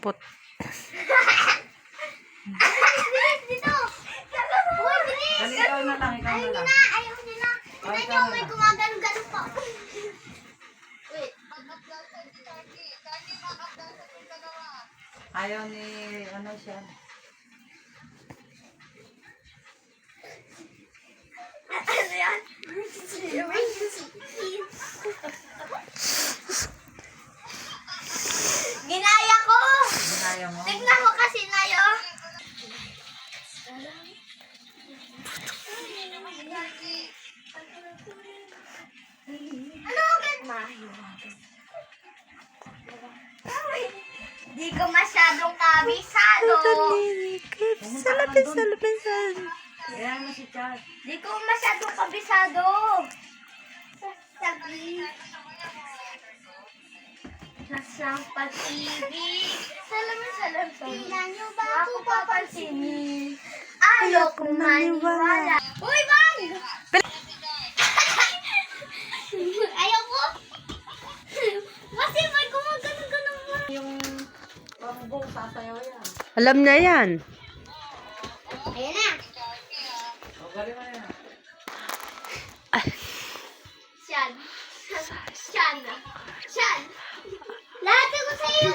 malapot. Dito! Uy, bilis! Dali, ikaw na lang, ikaw na lang. Ayaw niya na. Tignan niyo, may gumagano-gano pa. Wait. Ayaw ni, ano siya. Ano yan? Ginaya ko! Ginaya mo. Tignan mo kasi na yun. Ano agad? Di ko masyadong kabisado. Salapin. Ayan mo si Chad. Di ko masyadong kabisado. Sabi. Nasang pag-ibig. Salam. Tingnan niyo ba ako papansinin? Ayaw kong maniwala. Uy, Bang! Ayaw ko. Kasi may gumagano-gano mo. Yung pangbong sasayaw yan. Alam na yan. Ayan na. O, galing mo na yan. Siyan. Lahat ko sa iyo.